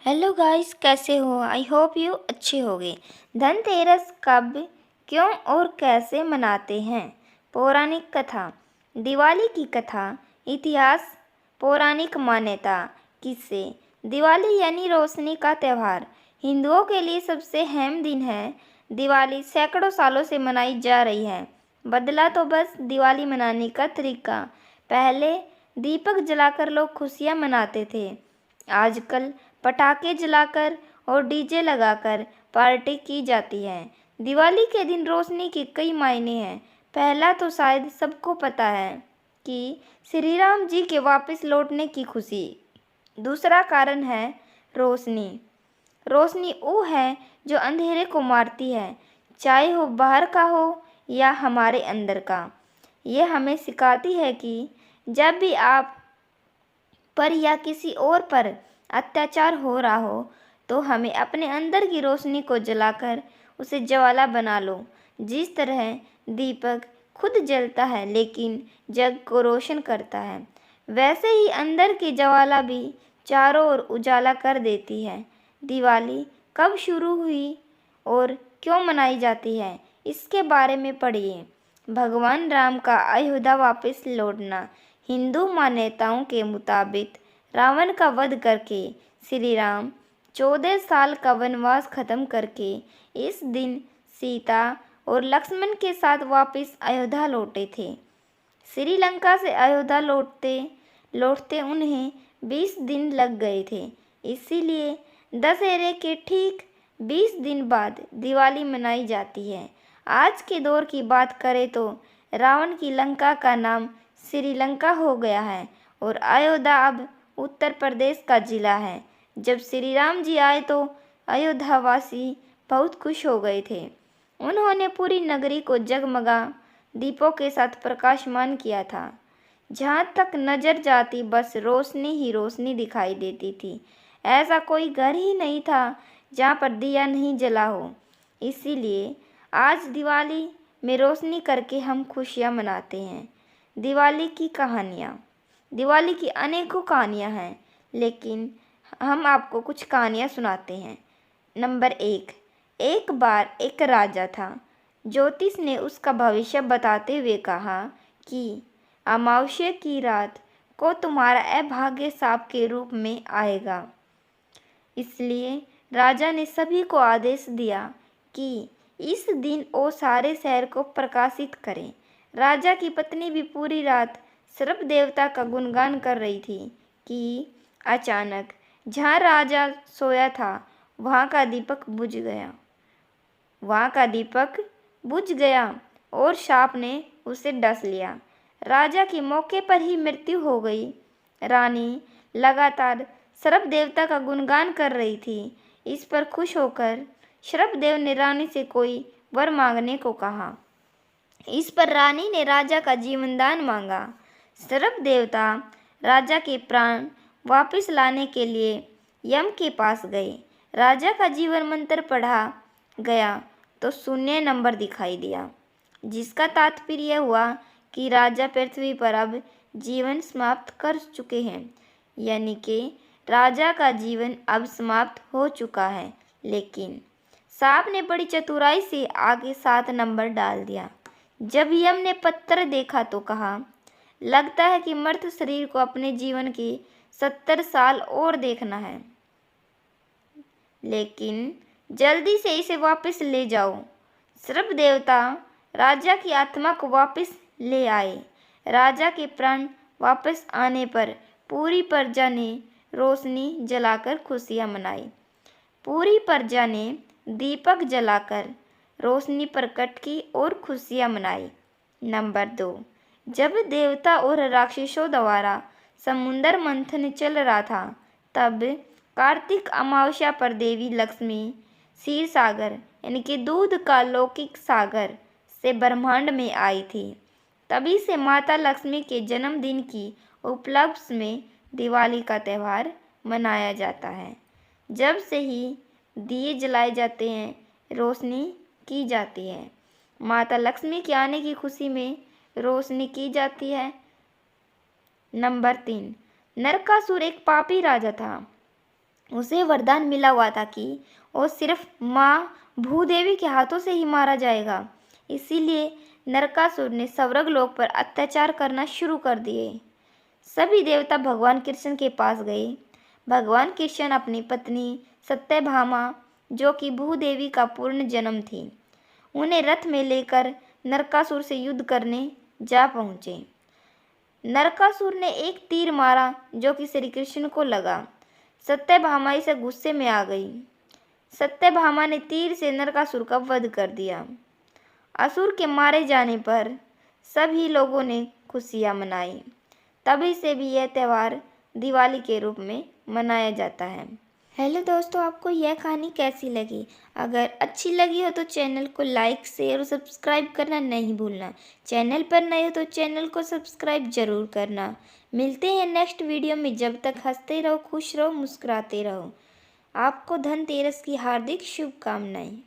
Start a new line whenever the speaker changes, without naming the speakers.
Hello guys, कैसे हो? I hope you अच्छे होगे। धनतेरस कब, क्यों और कैसे मनाते हैं? पौराणिक कथा। दिवाली की कथा। इतिहास। पौराणिक मान्यता। किस्से। दिवाली यानी रोशनी का त्यौहार हिंदुओं के लिए सबसे अहम दिन है। दिवाली सैकड़ों सालों से मनाई जा रही है। बदला तो बस दिवाली मनाने का तरीका। पहले दीपक जलाकर लोग खुशियां मनाते थे। आजकल पटाखे जलाकर और डीजे लगाकर पार्टी की जाती है। दिवाली के दिन रोशनी के कई मायने हैं। पहला तो शायद सबको पता है कि श्री राम जी के वापस लौटने की खुशी। दूसरा कारण है रोशनी। रोशनी वो है जो अंधेरे को मारती है, चाहे वो बाहर का हो या हमारे अंदर का। ये हमें सिखाती है कि जब भी आप पर या किसी और पर अत्याचार हो रहा हो तो हमें अपने अंदर की रोशनी को जलाकर उसे ज्वाला बना लो। जिस तरह दीपक खुद जलता है लेकिन जग को रोशन करता है, वैसे ही अंदर की ज्वाला भी चारों ओर उजाला कर देती है। दिवाली कब शुरू हुई और क्यों मनाई जाती है, इसके बारे में पढ़िए। भगवान राम का अयोध्या वापस लौटना। हिंदू मान्यताओं के मुताबिक रावण का वध करके श्री राम 14 साल का वनवास खत्म करके इस दिन सीता और लक्ष्मण के साथ वापस अयोध्या लौटे थे। श्रीलंका से अयोध्या लौटते लौटते उन्हें 20 दिन लग गए थे। इसीलिए दशहरे के ठीक 20 दिन बाद दिवाली मनाई जाती है। आज के दौर की बात करें तो रावण की लंका का नाम श्रीलंका हो गया है और अयोध्या अब उत्तर प्रदेश का जिला है। जब श्री राम जी आए तो अयोध्यावासी बहुत खुश हो गए थे। उन्होंने पूरी नगरी को जगमगा दीपों के साथ प्रकाशमान किया था। जहाँ तक नजर जाती बस रोशनी ही रोशनी दिखाई देती थी। ऐसा कोई घर ही नहीं था जहाँ पर दिया नहीं जला हो। इसीलिए आज दिवाली में रोशनी करके हम खुशियाँ मनाते हैं। दिवाली की कहानियाँ। दिवाली की अनेकों कहानियाँ हैं, लेकिन हम आपको कुछ कहानियाँ सुनाते हैं। नंबर 1। एक बार एक राजा था। ज्योतिष ने उसका भविष्य बताते हुए कहा कि अमावस्या की रात को तुम्हारा अभाग्य सांप के रूप में आएगा। इसलिए राजा ने सभी को आदेश दिया कि इस दिन वो सारे शहर को प्रकाशित करें। राजा की पत्नी भी पूरी रात सर्प देवता का गुणगान कर रही थी कि अचानक जहाँ राजा सोया था वहाँ का दीपक बुझ गया और सांप ने उसे डस लिया। राजा की मौके पर ही मृत्यु हो गई। रानी लगातार सर्प देवता का गुणगान कर रही थी। इस पर खुश होकर सर्प देव ने रानी से कोई वर मांगने को कहा। इस पर रानी ने राजा का जीवन दान मांगा। सर्प देवता राजा के प्राण वापस लाने के लिए यम के पास गए। राजा का जीवन मंत्र पढ़ा गया तो शून्य नंबर दिखाई दिया, जिसका तात्पर्य हुआ कि राजा पृथ्वी पर अब जीवन समाप्त कर चुके हैं, यानी कि राजा का जीवन अब समाप्त हो चुका है। लेकिन सांप ने बड़ी चतुराई से आगे 7 नंबर डाल दिया। जब यम ने पत्र देखा तो कहा, लगता है कि मर्त शरीर को अपने जीवन के 70 साल और देखना है, लेकिन जल्दी से इसे वापस ले जाओ। सर्प देवता राजा की आत्मा को वापस ले आए। राजा के प्राण वापस आने पर पूरी प्रजा ने रोशनी जलाकर खुशियां मनाई। पूरी प्रजा ने दीपक जलाकर रोशनी प्रकट की और खुशियां मनाई। नंबर 2। जब देवता और राक्षसों द्वारा समुद्र मंथन चल रहा था, तब कार्तिक अमावस्या पर देवी लक्ष्मी क्षीर सागर यानी कि दूध का लौकिक सागर से ब्रह्मांड में आई थी। तभी से माता लक्ष्मी के जन्मदिन की उपलक्ष्य में दिवाली का त्यौहार मनाया जाता है। जब से ही दिए जलाए जाते हैं, रोशनी की जाती है। माता लक्ष्मी के आने की खुशी में रोशनी की जाती है। नंबर 3। नरकासुर एक पापी राजा था। उसे वरदान मिला हुआ था कि वो सिर्फ माँ भूदेवी के हाथों से ही मारा जाएगा। इसीलिए नरकासुर ने स्वर्ग लोक पर अत्याचार करना शुरू कर दिए। सभी देवता भगवान कृष्ण के पास गए। भगवान कृष्ण अपनी पत्नी सत्यभामा, जो कि भूदेवी का पूर्ण जन्म थी, उन्हें रथ में लेकर नरकासुर से युद्ध करने जा पहुँचे। नरकासुर ने एक तीर मारा जो कि श्री कृष्ण को लगा। सत्यभामा इसे गुस्से में आ गई। सत्यभामा ने तीर से नरकासुर का वध कर दिया। असुर के मारे जाने पर सभी लोगों ने खुशियां मनाई। तभी से भी यह त्यौहार दिवाली के रूप में मनाया जाता है। हेलो दोस्तों, आपको यह कहानी कैसी लगी? अगर अच्छी लगी हो तो चैनल को लाइक, शेयर और सब्सक्राइब करना नहीं भूलना। चैनल पर नए हो तो चैनल को सब्सक्राइब जरूर करना। मिलते हैं नेक्स्ट वीडियो में। जब तक हंसते रहो, खुश रहो, मुस्कुराते रहो। आपको धनतेरस की हार्दिक शुभकामनाएं।